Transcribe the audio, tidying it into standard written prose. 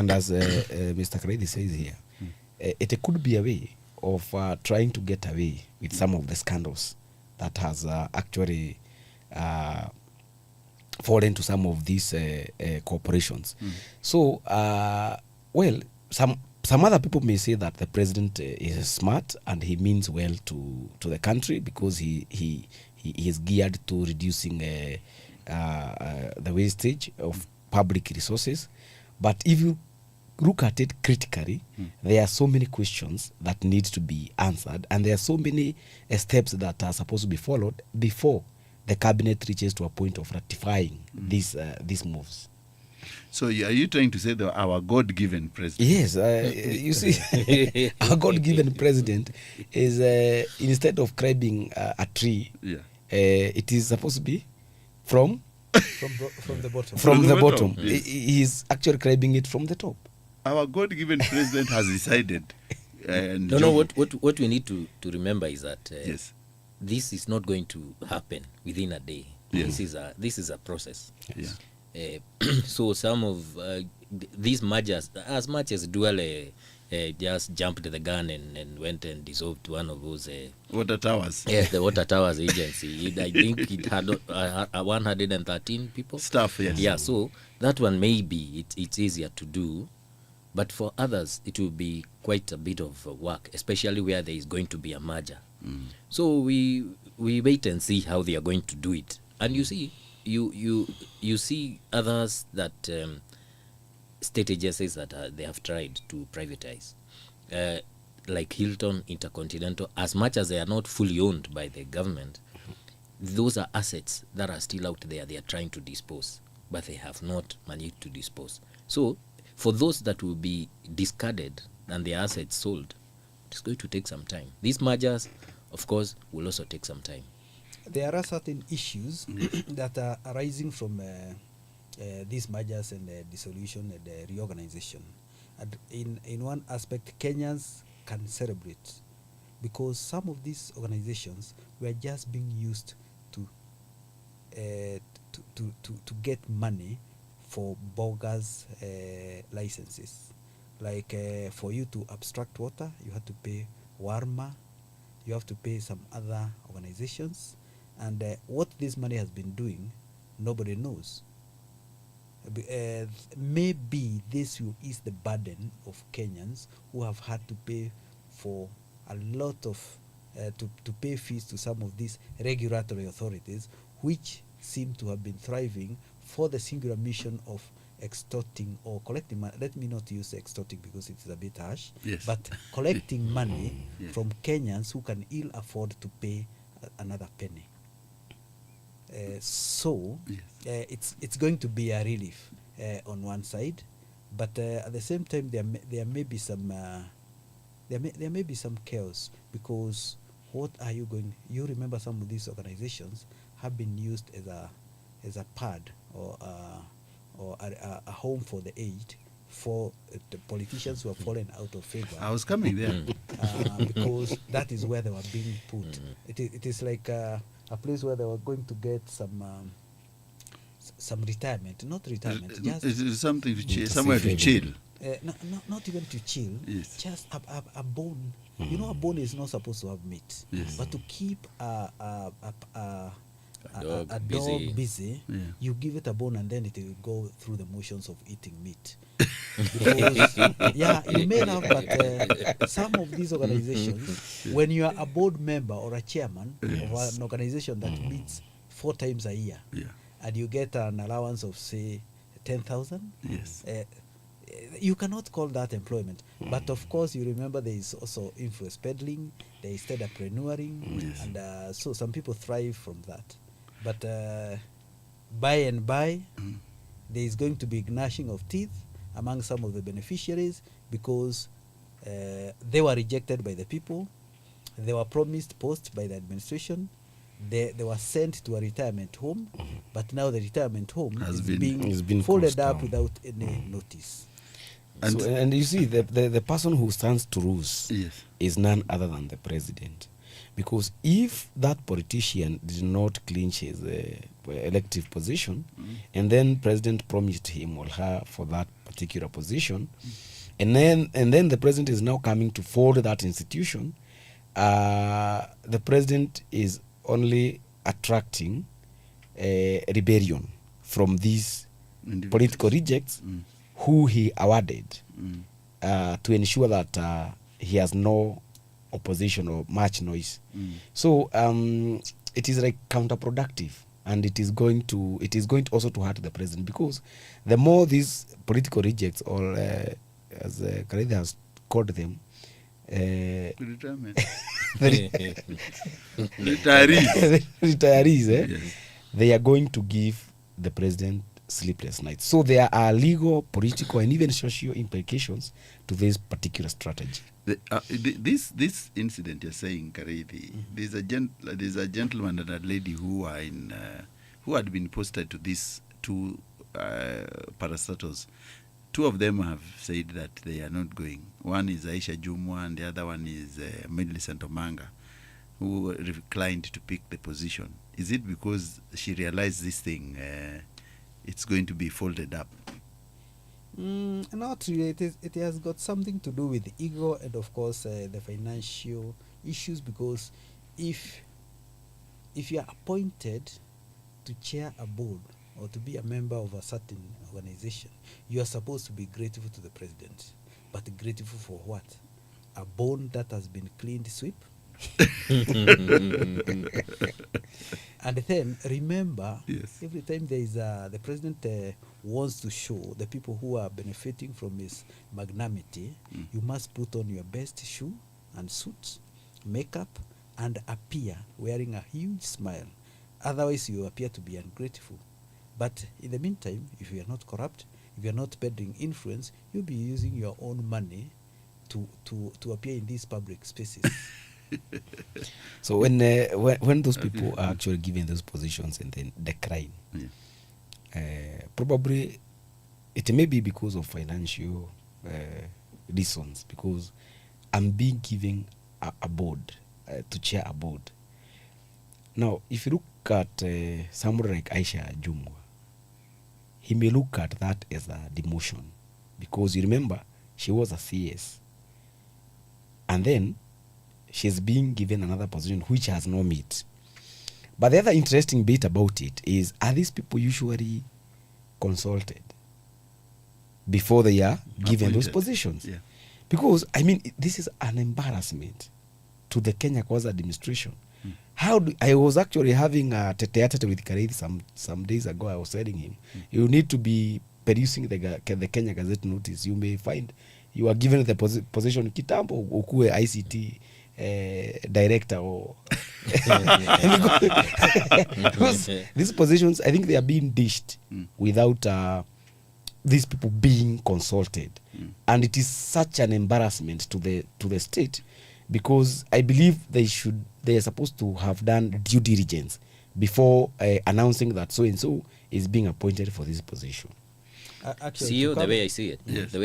And as Mr. Kareithi says here, it could be a way of trying to get away with some of the scandals that has actually fallen to some of these corporations. So, well, some other people may say that the president is smart and he means well to the country because he is geared to reducing the wastage of public resources. But if you look at it critically, there are so many questions that need to be answered, and there are so many steps that are supposed to be followed before the cabinet reaches to a point of ratifying these moves. So are you trying to say that our God-given president? Yes, you see, our God-given president is instead of climbing a tree, it is supposed to be from the bottom. From the bottom. Yes. He is actually climbing it from the top. Our God-given president has decided. What we need to remember is that this is not going to happen within a day. Yes. This is a process. Yes. So some of these mergers, as much as Duale just jumped the gun and went and dissolved one of those water towers. Yes, the water towers agency. I think it had 113 people. Staff, yes. Yeah, so that one maybe it's easier to do, but for others it will be quite a bit of work, especially where there is going to be a merger. So we wait and see how they are going to do it. And you see, you see others that state agencies that they have tried to privatize, like Hilton, Intercontinental. As much as they are not fully owned by the government, those are assets that are still out there. They are trying to dispose, but they have not managed to dispose. So for those that will be discarded and their assets sold, it's going to take some time. These mergers, of course, will also take some time. There are certain issues that are arising from these mergers and dissolution and reorganization. And in one aspect, Kenyans can celebrate because some of these organizations were just being used to get money for bogus licenses. Like for you to abstract water, you have to pay Warma, you have to pay some other organizations. And what this money has been doing, nobody knows. Maybe this will ease the burden of Kenyans who have had to pay for a lot of, to pay fees to some of these regulatory authorities, which seem to have been thriving for the singular mission of extorting or collecting money. Let me not use extorting because it is a bit harsh, but collecting money from Kenyans who can ill afford to pay another penny. So it's going to be a relief on one side, but at the same time there may be some there may be some chaos, because what are you going? You remember some of these organizations have been used as a pad or a home for the aged, for the politicians who have fallen out of favor. I was coming there because that is where they were being put. It is like a place where they were going to get some retirement, not retirement, just something to chill, somewhere to chill. Not even to chill, just a bone. You know, a bone is not supposed to have meat, but to keep a dog busy, you give it a bone and then it will go through the motions of eating meat. Because, you may have, but some of these organizations, when you are a board member or a chairman of an organization that meets 4 times a year, and you get an allowance of, say, 10,000, you cannot call that employment. But of course, you remember there is also influence peddling, there is entrepreneuring, and so some people thrive from that. But by and by, there is going to be gnashing of teeth among some of the beneficiaries, because they were rejected by the people, they were promised posts by the administration, they were sent to a retirement home, but now the retirement home is being folded up without any notice. And you see, the person who stands to lose is none other than the president. Because if that politician did not clinch his elective position, and then president promised him or her for that particular position, and then the president is now coming to fold that institution, the president is only attracting rebellion from these political rejects who he awarded to ensure that he has no opposition or much noise. So it is like counterproductive, and it is going to also to hurt the president, because the more these political rejects, or as Kareithi has called them, Retirement. retirees, Yes. they are going to give the president sleepless nights. So there are legal, political, and even social implications to this particular strategy. This incident you're saying, Kareithi, there's a gentleman and a lady who are in who had been posted to these two parastatals. Two of them have said that they are not going. One is Aisha Jumwa, and the other one is Millicent Omanga, who declined to pick the position. Is it because she realized this thing, it's going to be folded up? Not really. It has got something to do with ego and, of course, the financial issues, because if you are appointed to chair a board or to be a member of a certain organization, you are supposed to be grateful to the president. But grateful for what? A bond that has been cleaned sweep? And then remember, Yes. every time there is the president wants to show the people who are benefiting from his magnanimity, you must put on your best shoe and suit, makeup, and appear wearing a huge smile. Otherwise, you appear to be ungrateful. But in the meantime, if you are not corrupt, if you are not peddling influence, you'll be using your own money to appear in these public spaces. So when those people are actually given those positions and then decline, probably it may be because of financial reasons, because I'm being given a board to chair a board. Now, if you look at someone like Aisha Jumwa, he may look at that as a demotion, because you remember she was a CS, and then she's being given another position which has no meat. But the other interesting bit about it is, are these people usually consulted before they are given those positions? Yeah. Because, I mean, this is an embarrassment to the Kenya Kwanza administration. I was actually having a tete-a-tete with Kareithi some days ago. I was telling him, you need to be producing the Kenya Gazette notice. You may find you are given the position kitambo ukue ICT director or because these positions, I think they are being dished without these people being consulted, and it is such an embarrassment to the state, because I believe they are supposed to have done due diligence before announcing that so and so is being appointed for this position. Actually, See you the way I see it. Yes. The way